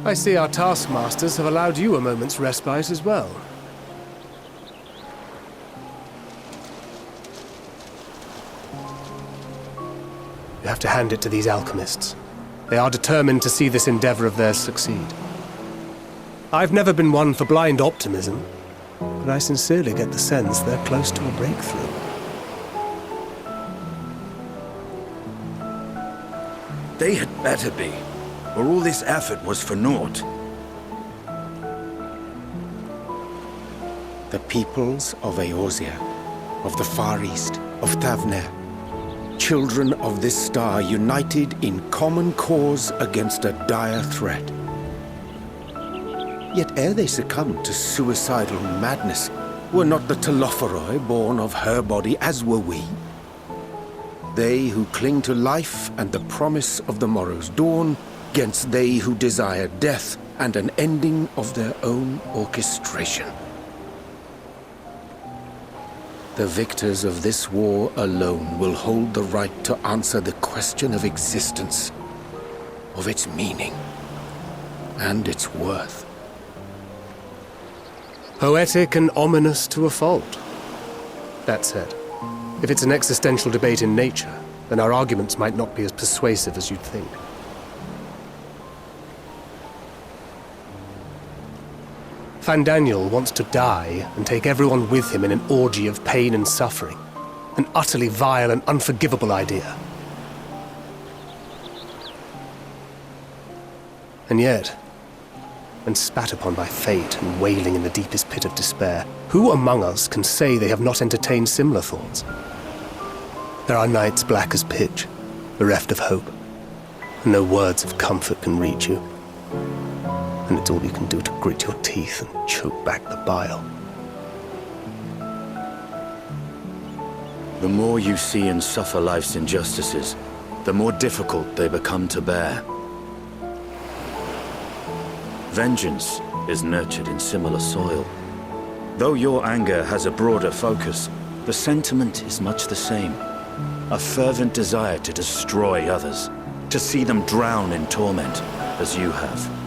I see our taskmasters have allowed you a moment's respite as well. You have to hand it to these alchemists. They are determined to see this endeavor of theirs succeed. I've never been one for blind optimism, but I sincerely get the sense they're close to a breakthrough. They had better be, or all this effort was for naught. The peoples of Eorzea, of the Far East, of Thavner, children of this star united in common cause against a dire threat. Yet ere they succumbed to suicidal madness, were not the Telophoroi born of her body as were we? They who cling to life and the promise of the morrow's dawn, against they who desire death and an ending of their own orchestration. The victors of this war alone will hold the right to answer the question of existence, of its meaning, and its worth. Poetic and ominous to a fault. That said, if it's an existential debate in nature, then our arguments might not be as persuasive as you'd think. Fandaniel wants to die and take everyone with him in an orgy of pain and suffering. An utterly vile and unforgivable idea. And yet, when spat upon by fate and wailing in the deepest pit of despair, who among us can say they have not entertained similar thoughts? There are nights black as pitch, bereft of hope, and no words of comfort can reach you. And it's all you can do to grit your teeth and choke back the bile. The more you see and suffer life's injustices, the more difficult they become to bear. Vengeance is nurtured in similar soil. Though your anger has a broader focus, the sentiment is much the same. A fervent desire to destroy others, to see them drown in torment, as you have.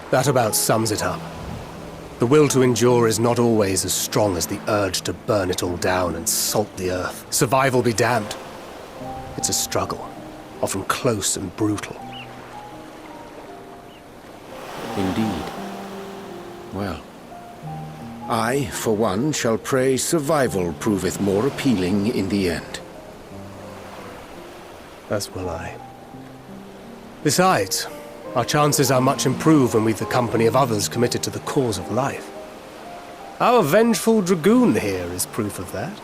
That about sums it up. The will to endure is not always as strong as the urge to burn it all down and salt the earth. Survival be damned. It's a struggle, often close and brutal. Indeed. Well, I, for one, shall pray survival proveth more appealing in the end. As will I. Besides, our chances are much improved when we've the company of others committed to the cause of life. Our vengeful dragoon here is proof of that.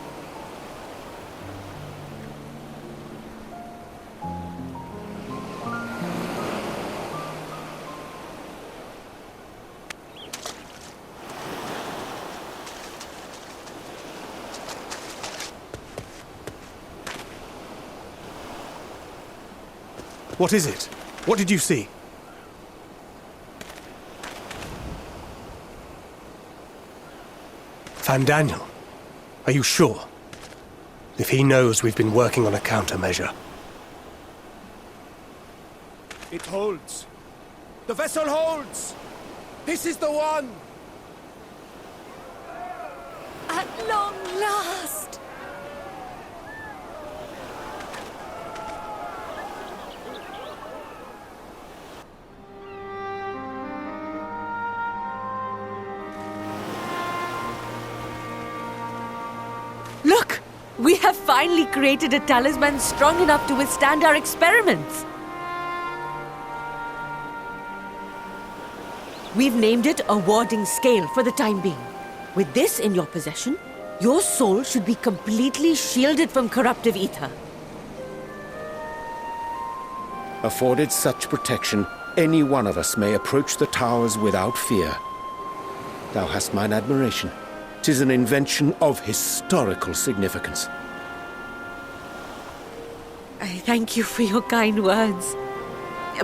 What is it? What did you see? Fandaniel, are you sure? If he knows we've been working on a countermeasure. It holds. The vessel holds! This is the one! At long last! Look! We have finally created a talisman strong enough to withstand our experiments! We've named it a warding scale for the time being. With this in your possession, your soul should be completely shielded from corruptive ether. Afforded such protection, any one of us may approach the towers without fear. Thou hast mine admiration. 'Tis an invention of historical significance. I thank you for your kind words.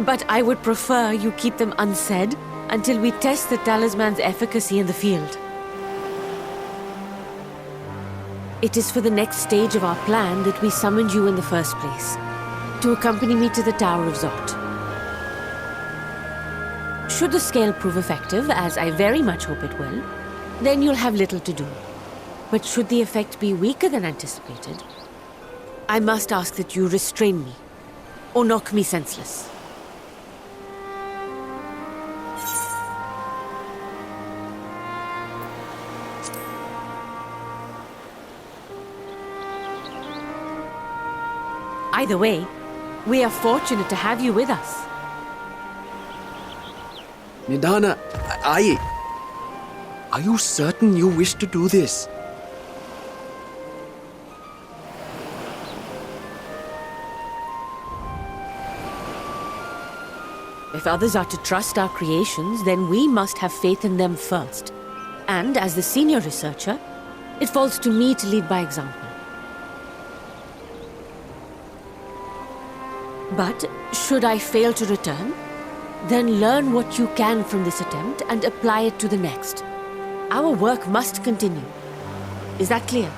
But I would prefer you keep them unsaid until we test the talisman's efficacy in the field. It is for the next stage of our plan that we summoned you in the first place, to accompany me to the Tower of Zot. Should the scale prove effective, as I very much hope it will, then you'll have little to do. But should the effect be weaker than anticipated, I must ask that you restrain me, or knock me senseless. Either way, we are fortunate to have you with us. Nidana, are you certain you wish to do this? If others are to trust our creations, then we must have faith in them first. And as the senior researcher, it falls to me to lead by example. But should I fail to return, then learn what you can from this attempt and apply it to the next. Our work must continue. Is that clear?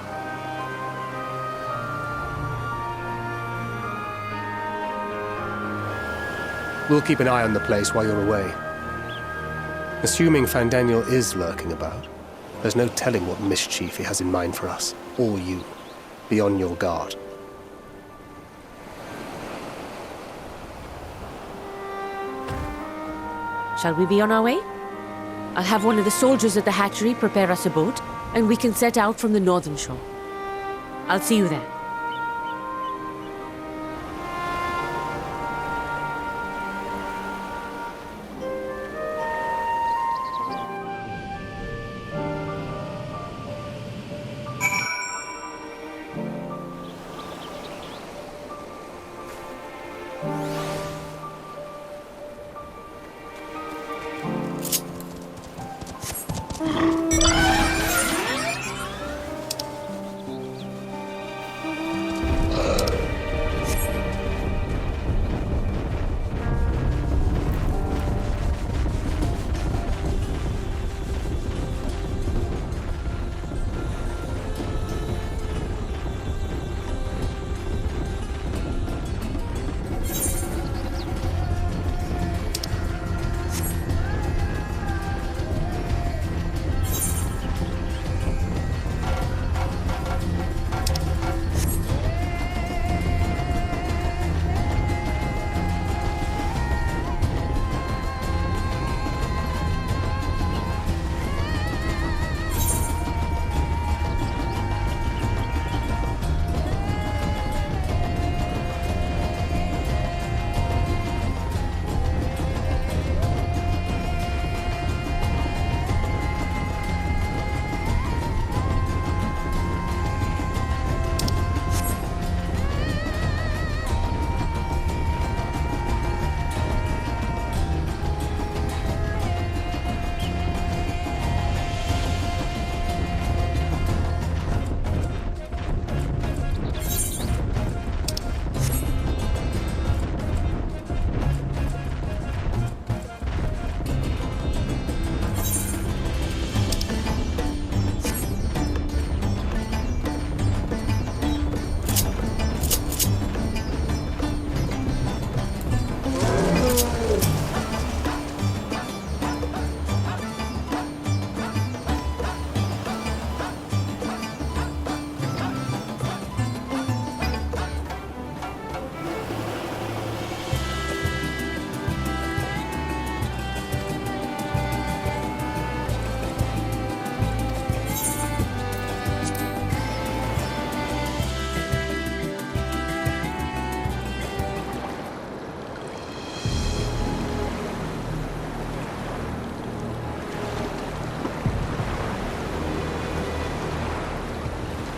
We'll keep an eye on the place while you're away. Assuming Fandaniel is lurking about, there's no telling what mischief he has in mind for us, or you. Be on your guard. Shall we be on our way? I'll have one of the soldiers at the hatchery prepare us a boat, and we can set out from the northern shore. I'll see you there.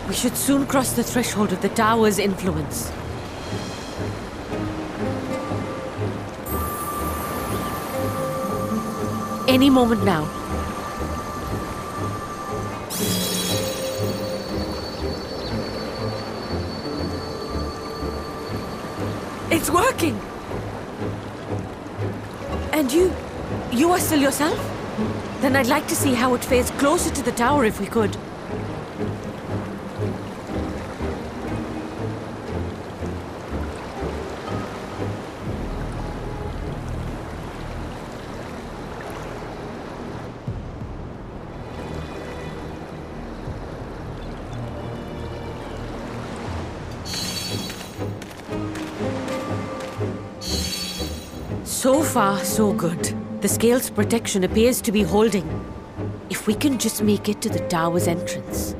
We should soon cross the threshold of the tower's influence. Any moment now. It's working! And you are still yourself? Then I'd like to see how it fares closer to the tower if we could. So far, so good. The scale's protection appears to be holding. If we can just make it to the tower's entrance.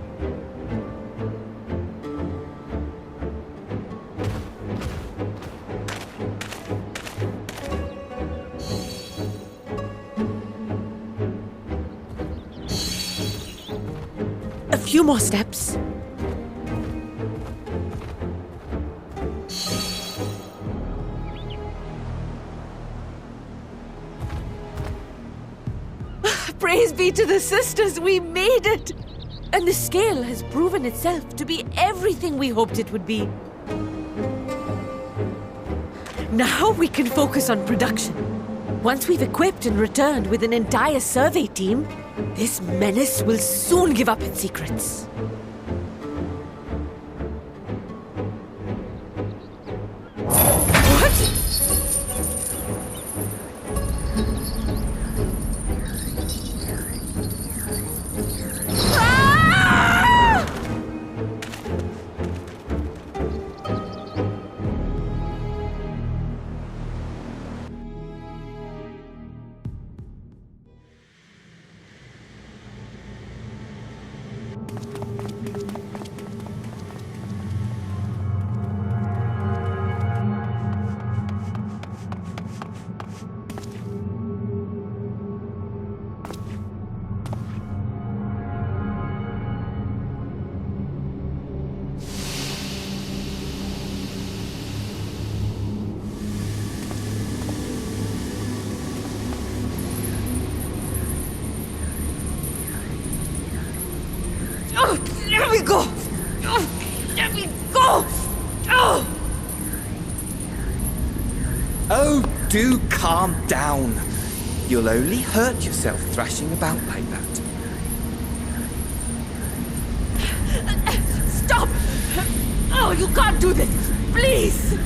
A few more steps. Praise be to the sisters, we made it! And the scale has proven itself to be everything we hoped it would be. Now we can focus on production. Once we've equipped and returned with an entire survey team, this menace will soon give up its secrets. Let me go! Let me go! Oh, do calm down. You'll only hurt yourself thrashing about like that. Stop! Oh, you can't do this! Please!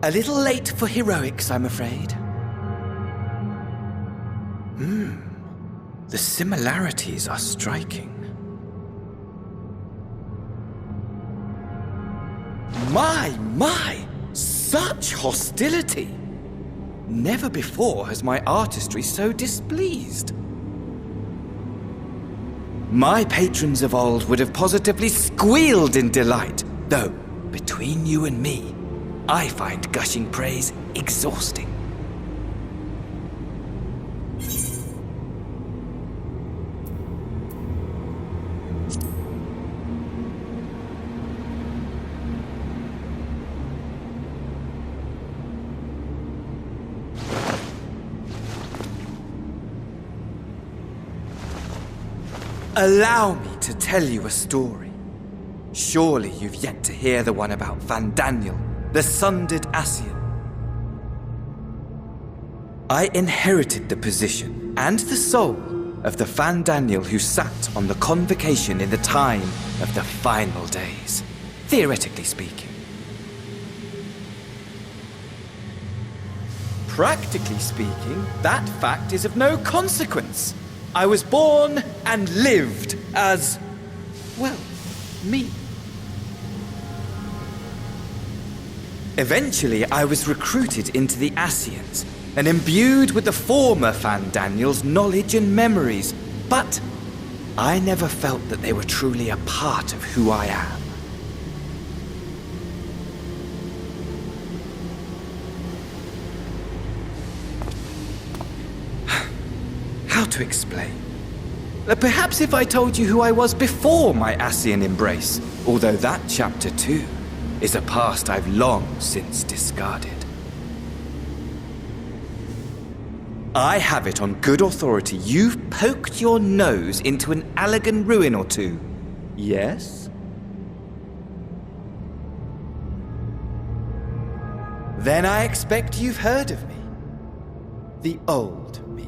A little late for heroics, I'm afraid. The similarities are striking. My! Such hostility! Never before has my artistry so displeased. My patrons of old would have positively squealed in delight, though, between you and me, I find gushing praise exhausting. Allow me to tell you a story. Surely you've yet to hear the one about Fandaniel, the sundered Ascian. I inherited the position and the soul of the Fandaniel who sat on the convocation in the time of the final days, theoretically speaking. Practically speaking, that fact is of no consequence. I was born and lived as, well, me. Eventually, I was recruited into the Ascians and imbued with the former Fandaniel's knowledge and memories, but I never felt that they were truly a part of who I am. How to explain? Perhaps if I told you who I was before my Ascian embrace, although that chapter too is a past I've long since discarded. I have it on good authority you've poked your nose into an Allegan ruin or two. Yes? Then I expect you've heard of me. The old me.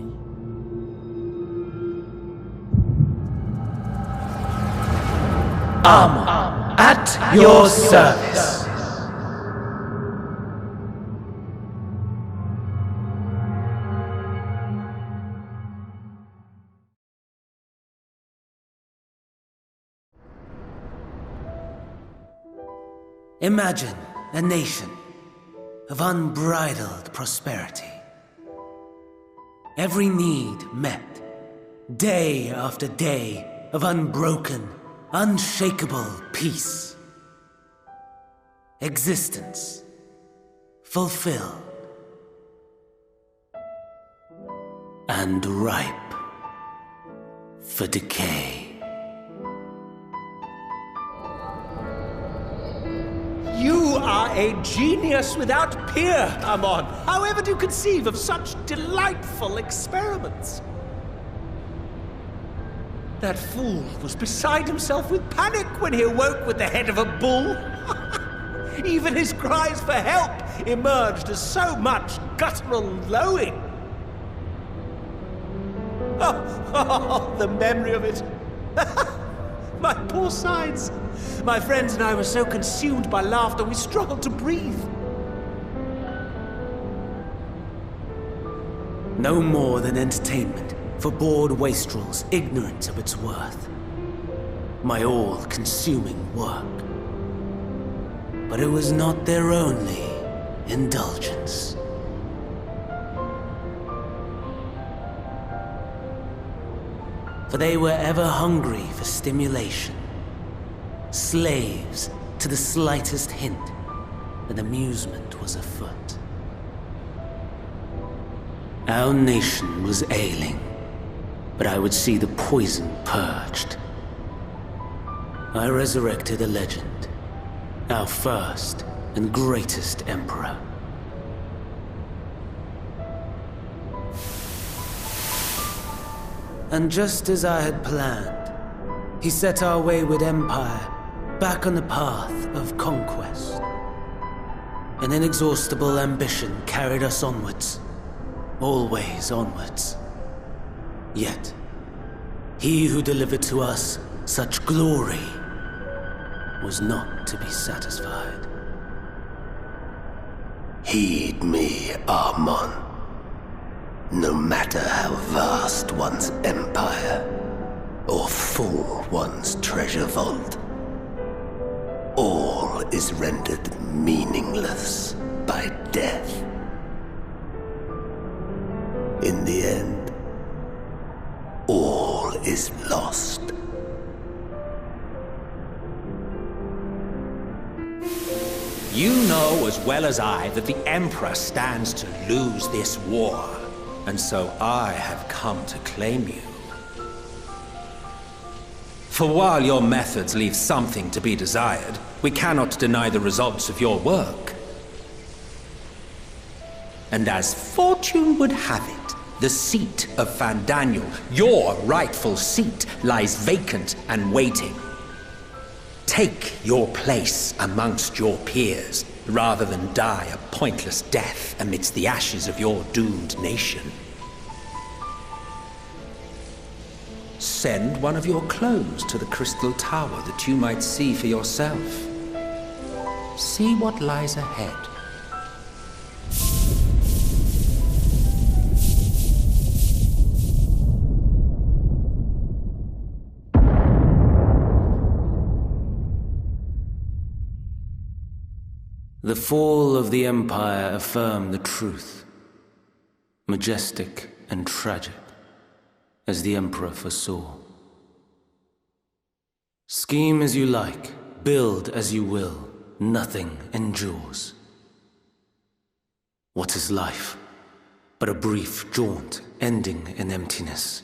Amon, at your service. Imagine a nation of unbridled prosperity. Every need met, day after day of unbroken, unshakable peace. Existence fulfilled and ripe for decay. You are a genius without peer, Amon. However do you conceive of such delightful experiments? That fool was beside himself with panic when he awoke with the head of a bull. Even his cries for help emerged as so much guttural lowing. Oh, the memory of it. My poor sides. My friends and I were so consumed by laughter we struggled to breathe. No more than entertainment for bored wastrels ignorant of its worth. My all-consuming work. But it was not their only indulgence. For they were ever hungry for stimulation. Slaves to the slightest hint that amusement was afoot. Our nation was ailing, but I would see the poison purged. I resurrected a legend, our first and greatest emperor. And just as I had planned, he set our wayward empire back on the path of conquest. An inexhaustible ambition carried us onwards, always onwards. Yet, he who delivered to us such glory was not to be satisfied. Heed me, Amon. No matter how vast one's empire, or full one's treasure vault, all is rendered meaningless by death. In the end, all is lost. You know as well as I that the Emperor stands to lose this war, and so I have come to claim you. For while your methods leave something to be desired, we cannot deny the results of your work. And as fortune would have it, the seat of Fandaniel, your rightful seat, lies vacant and waiting. Take your place amongst your peers, rather than die a pointless death amidst the ashes of your doomed nation. Send one of your clothes to the Crystal Tower that you might see for yourself. See what lies ahead. The fall of the Empire affirmed the truth, majestic and tragic, as the Emperor foresaw. Scheme as you like, build as you will, nothing endures. What is life but a brief jaunt ending in emptiness?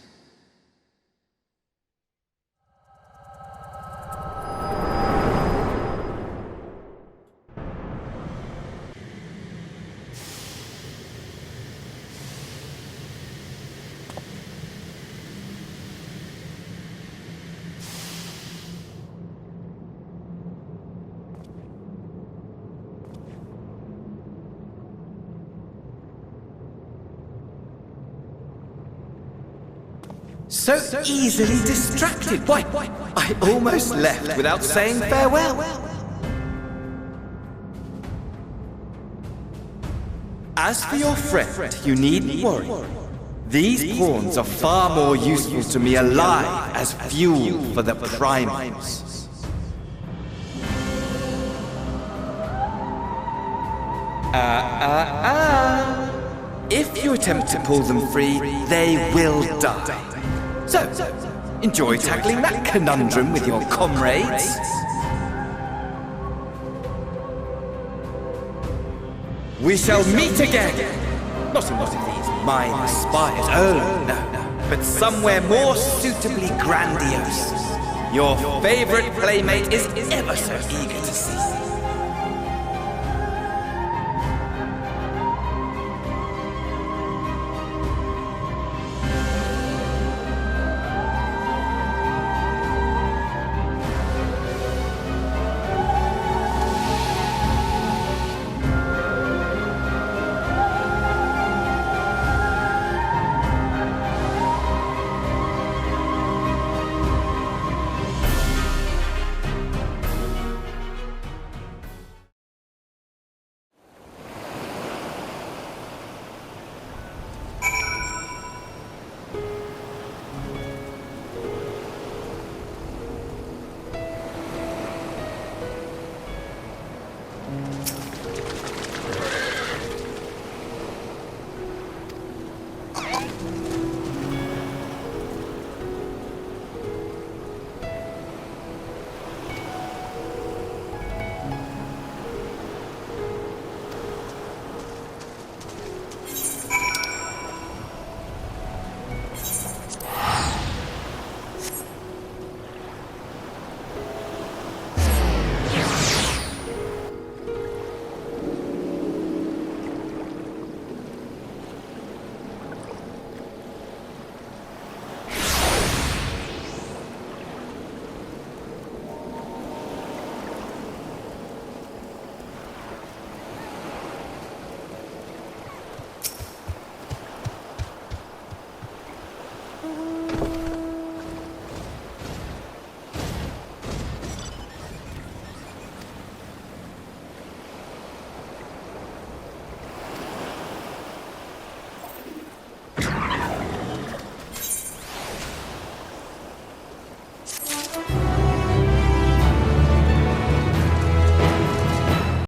So easily distracted. Why, I almost left without saying farewell. As for your friend, you needn't worry. These pawns are far more useful to me alive as fuel for the primals. If you attempt to pull them free, they will die. So, enjoy tackling that conundrum with your comrades. We shall meet again! Not in one of these mine spires, oh no, but somewhere more suitably grandiose. Your favorite playmate is ever so eager to see.